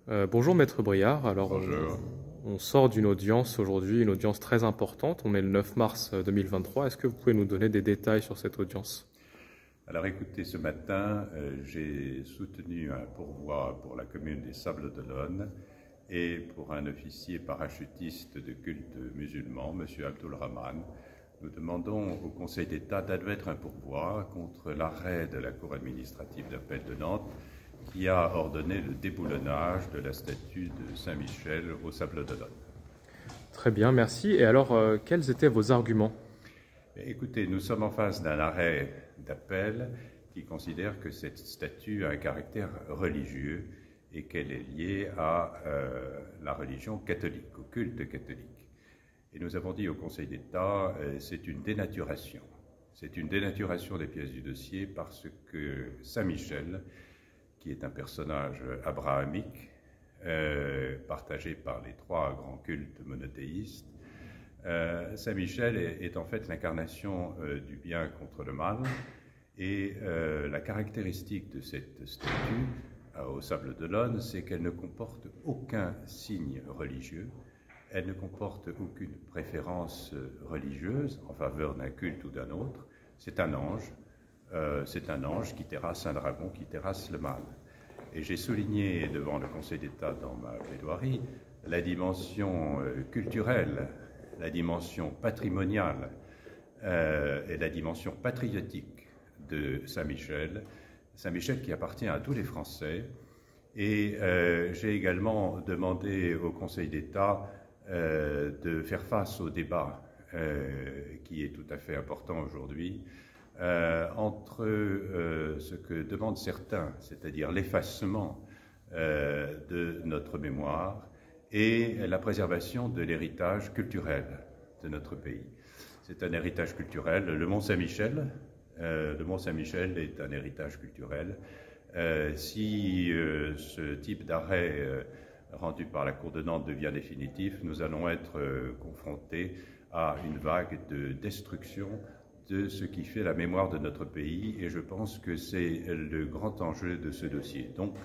Bonjour Maître Briard, alors Bonjour. on sort d'une audience aujourd'hui, une audience très importante, on est le 9 mars 2023, est-ce que vous pouvez nous donner des détails sur cette audience? Alors écoutez, ce matin, j'ai soutenu un pourvoi pour la commune des Sables-d'Olonne et pour un officier parachutiste de culte musulman, M. Abdul Rahman. Nous demandons au Conseil d'État d'admettre un pourvoi contre l'arrêt de la Cour administrative d'appel de Nantes qui a ordonné le déboulonnage de la statue de Saint-Michel aux Sables-d'Olonne. Très bien, merci. Et alors, quels étaient vos arguments? Écoutez, nous sommes en face d'un arrêt d'appel qui considère que cette statue a un caractère religieux et qu'elle est liée à la religion catholique, au culte catholique. Et nous avons dit au Conseil d'État, c'est une dénaturation. C'est une dénaturation des pièces du dossier parce que Saint-Michel, qui est un personnage abrahamique, partagé par les trois grands cultes monothéistes, Saint-Michel est en fait l'incarnation du bien contre le mal, et la caractéristique de cette statue aux Sables-d'Olonne, c'est qu'elle ne comporte aucun signe religieux, elle ne comporte aucune préférence religieuse en faveur d'un culte ou d'un autre. C'est un ange qui terrasse un dragon, qui terrasse le mal. Et j'ai souligné devant le Conseil d'État dans ma plaidoirie la dimension culturelle, la dimension patrimoniale et la dimension patriotique de Saint-Michel. Saint-Michel qui appartient à tous les Français. Et j'ai également demandé au Conseil d'État de faire face au débat qui est tout à fait important aujourd'hui entre ce que demandent certains, c'est-à-dire l'effacement de notre mémoire et la préservation de l'héritage culturel de notre pays. C'est un héritage culturel. Le Mont Saint-Michel est un héritage culturel. Si ce type d'arrêt rendu par la Cour de Nantes devient définitif, nous allons être confrontés à une vague de destruction de ce qui fait la mémoire de notre pays, et je pense que c'est le grand enjeu de ce dossier. Donc,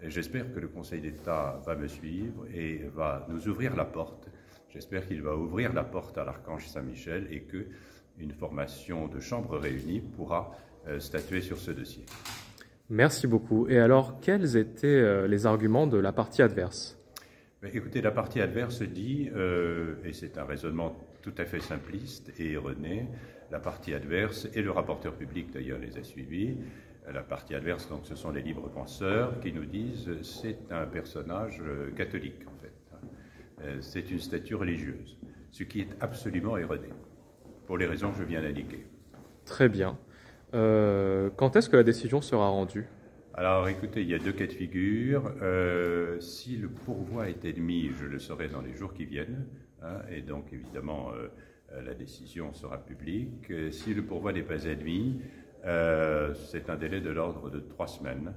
j'espère que le Conseil d'État va me suivre et va nous ouvrir la porte. J'espère qu'il va ouvrir la porte à l'Archange Saint-Michel et qu'une formation de chambres réunies pourra statuer sur ce dossier. Merci beaucoup. Et alors, quels étaient les arguments de la partie adverse? Écoutez, la partie adverse dit, et c'est un raisonnement tout à fait simpliste et erroné, la partie adverse, et le rapporteur public d'ailleurs les a suivis, la partie adverse, donc ce sont les libres penseurs qui nous disent c'est un personnage catholique en fait, c'est une statue religieuse, ce qui est absolument erroné, pour les raisons que je viens d'indiquer. Très bien. Quand est-ce que la décision sera rendue? Alors écoutez, il y a deux cas de figure. Si le pourvoi est admis, je le saurai dans les jours qui viennent, hein, et donc évidemment la décision sera publique. Si le pourvoi n'est pas admis, c'est un délai de l'ordre de 3 semaines.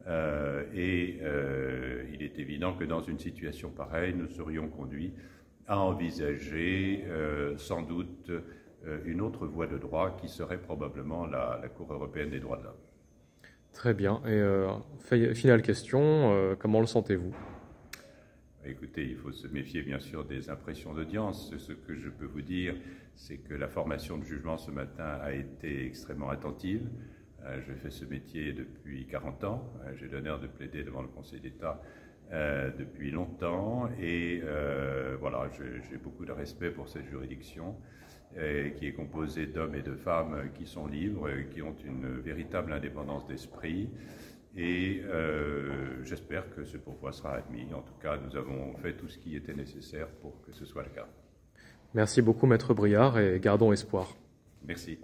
Il est évident que dans une situation pareille, nous serions conduits à envisager sans doute une autre voie de droit qui serait probablement la Cour européenne des droits de l'homme. Très bien. Et finale question, comment le sentez-vous? Écoutez, il faut se méfier bien sûr des impressions d'audience. Ce que je peux vous dire, c'est que la formation de jugement ce matin a été extrêmement attentive. Je fais ce métier depuis 40 ans. J'ai l'honneur de plaider devant le Conseil d'État depuis longtemps. Et voilà, j'ai beaucoup de respect pour cette juridiction qui est composée d'hommes et de femmes qui sont libres, qui ont une véritable indépendance d'esprit. Et j'espère que ce pourvoi sera admis. En tout cas, nous avons fait tout ce qui était nécessaire pour que ce soit le cas. Merci beaucoup, Maître Briard, et gardons espoir. Merci.